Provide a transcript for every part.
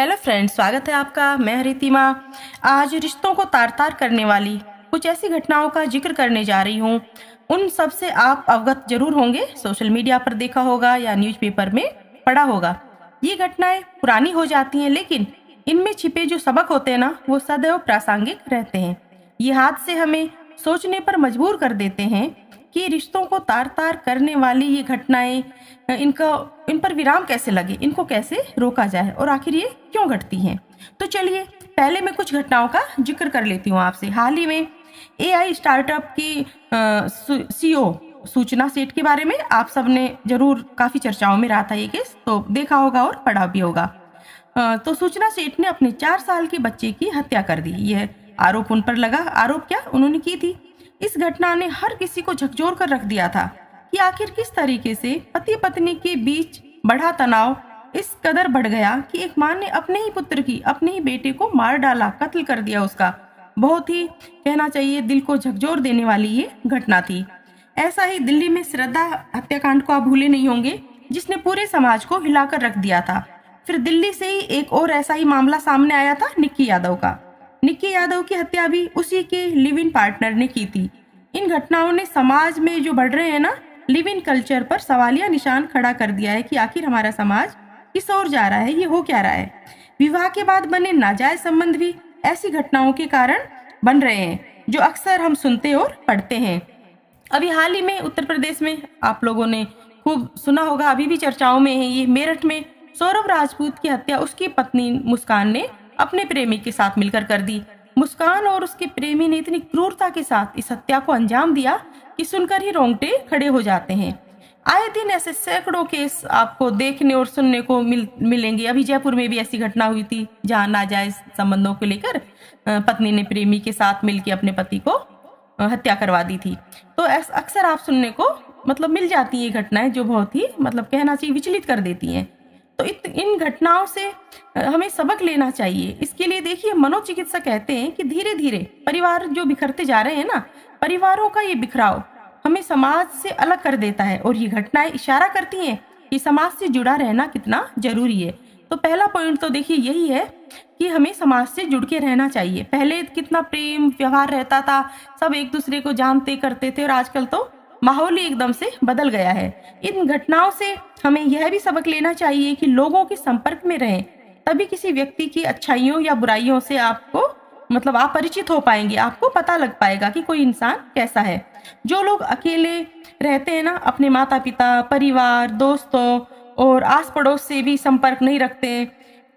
Hello friends, स्वागत है आपका। मैं हरितिमा। आज रिश्तों को तार तार करने वाली कुछ ऐसी घटनाओं का जिक्र करने जा रही हूँ। उन सब से आप अवगत जरूर होंगे, सोशल मीडिया पर देखा होगा या न्यूज़पेपर में पढ़ा होगा। ये घटनाएं पुरानी हो जाती हैं, लेकिन इनमें छिपे जो सबक होते हैं ना, वो सदैव प्रासंगिक रहते हैं। ये हादसे हमें सोचने पर मजबूर कर देते हैं कि रिश्तों को तार तार करने वाली ये घटनाएं, इन पर विराम कैसे लगे, इनको कैसे रोका जाए और आखिर ये क्यों घटती हैं। तो चलिए पहले मैं कुछ घटनाओं का जिक्र कर लेती हूँ आपसे। हाल ही में एआई स्टार्टअप की सीईओ सूचना सेठ के बारे में आप सबने जरूर काफी चर्चाओं में रहा था ये केस, तो देखा होगा और पढ़ा भी होगा। तो सूचना सेठ ने अपने 4 साल के बच्चे की हत्या कर दी। यह आरोप उन पर लगा। आरोप क्या उन्होंने की थी। इस घटना ने हर किसी को झकझोर कर रख दिया था कि आखिर किस तरीके से पति पत्नी के बीच बढ़ा तनाव इस कदर बढ़ गया कि एक मां ने अपने ही पुत्र की, अपने ही बेटे को मार डाला, कत्ल कर दिया उसका। बहुत ही कहना चाहिए दिल को झकझोर देने वाली ये घटना थी। ऐसा ही दिल्ली में श्रद्धा हत्याकांड को आप भूले नहीं होंगे, जिसने पूरे समाज को हिलाकर रख दिया था। फिर दिल्ली से ही एक और ऐसा ही मामला सामने आया था, निक्की यादव का। निक्की यादव की हत्या भी उसी के लिव इन पार्टनर ने की थी। इन घटनाओं ने समाज में जो बढ़ रहे हैं ना लिव इन कल्चर पर सवालिया निशान खड़ा कर दिया है कि आखिर हमारा समाज किस ओर जा रहा है, ये हो क्या रहा है। विवाह के बाद बने नाजायज संबंध भी ऐसी घटनाओं के कारण बन रहे हैं, जो अक्सर हम सुनते और पढ़ते हैं। अभी हाल ही में उत्तर प्रदेश में आप लोगों ने खूब सुना होगा, अभी भी चर्चाओं में है ये। मेरठ में सौरभ राजपूत की हत्या उसकी पत्नी मुस्कान ने अपने प्रेमी के साथ मिलकर कर दी। मुस्कान और उसके प्रेमी ने इतनी क्रूरता के साथ इस हत्या को अंजाम दिया कि सुनकर ही रोंगटे खड़े हो जाते हैं। आए दिन ऐसे सैकड़ों केस आपको देखने और सुनने को मिलेंगे। अभी जयपुर में भी ऐसी घटना हुई थी, जहां नाजायज संबंधों को लेकर पत्नी ने प्रेमी के साथ मिलकर अपने पति को हत्या करवा दी थी। तो अक्सर आप सुनने को मिल जाती है ये घटनाएं, जो बहुत ही कहना चाहिए विचलित कर देती हैं। तो इन घटनाओं से हमें सबक लेना चाहिए। इसके लिए देखिए, मनोचिकित्सक कहते हैं कि धीरे धीरे परिवार जो बिखरते जा रहे हैं ना, परिवारों का ये बिखराव हमें समाज से अलग कर देता है, और ये घटनाएं इशारा करती हैं कि समाज से जुड़ा रहना कितना जरूरी है। तो पहला पॉइंट तो देखिए यही है कि हमें समाज से जुड़ के रहना चाहिए। पहले कितना प्रेम व्यवहार रहता था, सब एक दूसरे को जानते करते थे, और आजकल तो माहौल ही एकदम से बदल गया है। इन घटनाओं से हमें यह भी सबक लेना चाहिए कि लोगों के संपर्क में रहें, तभी किसी व्यक्ति की अच्छाइयों या बुराइयों से आपको आप परिचित हो पाएंगे, आपको पता लग पाएगा कि कोई इंसान कैसा है। जो लोग अकेले रहते हैं ना, अपने माता पिता, परिवार, दोस्तों और आस पड़ोस से भी संपर्क नहीं रखते,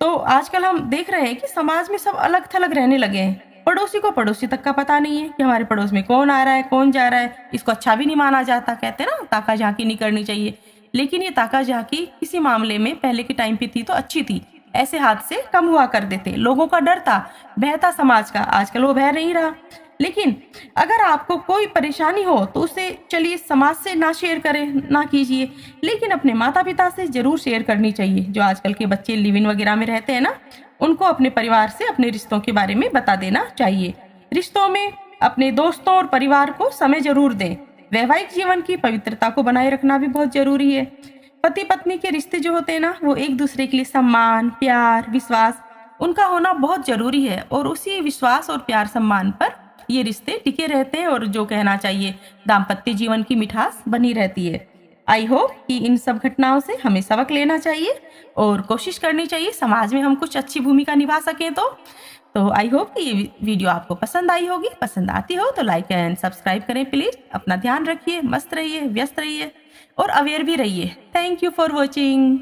तो आजकल हम देख रहे हैं कि समाज में सब अलग थलग रहने लगे हैं। पड़ोसी को पड़ोसी तक का पता नहीं है कि हमारे पड़ोस में कौन आ रहा है, कौन जा रहा है। इसको अच्छा भी नहीं माना जाता। कहते हैं ना, ताका झांकी नहीं करनी चाहिए। लेकिन ये ताका झांकी किसी मामले में पहले के टाइम पे थी तो अच्छी थी। ऐसे हादसे कम हुआ करते थे। लोगों का डर था, भय था समाज का। आजकल वो भय नहीं रहा। लेकिन अगर आपको कोई परेशानी हो तो उसे चलिए समाज से ना शेयर करें, ना कीजिए, लेकिन अपने माता पिता से जरूर शेयर करनी चाहिए। जो आजकल के बच्चे लिव इन वगैरह में रहते हैं ना, उनको अपने परिवार से अपने रिश्तों के बारे में बता देना चाहिए। रिश्तों में अपने दोस्तों और परिवार को समय जरूर दें। वैवाहिक जीवन की पवित्रता को बनाए रखना भी बहुत जरूरी है। पति पत्नी के रिश्ते जो होते हैं ना, वो एक दूसरे के लिए सम्मान, प्यार, विश्वास उनका होना बहुत जरूरी है, और उसी विश्वास और प्यार सम्मान पर ये रिश्ते टिके रहते हैं, और जो कहना चाहिए दाम्पत्य जीवन की मिठास बनी रहती है। आई होप कि इन सब घटनाओं से हमें सबक लेना चाहिए और कोशिश करनी चाहिए समाज में हम कुछ अच्छी भूमिका निभा सकें। तो आई होप कि ये वीडियो आपको पसंद आई होगी। पसंद आती हो तो लाइक एंड सब्सक्राइब करें प्लीज। अपना ध्यान रखिए, मस्त रहिए, व्यस्त रहिए और अवेयर भी रहिए। Thank you for watching.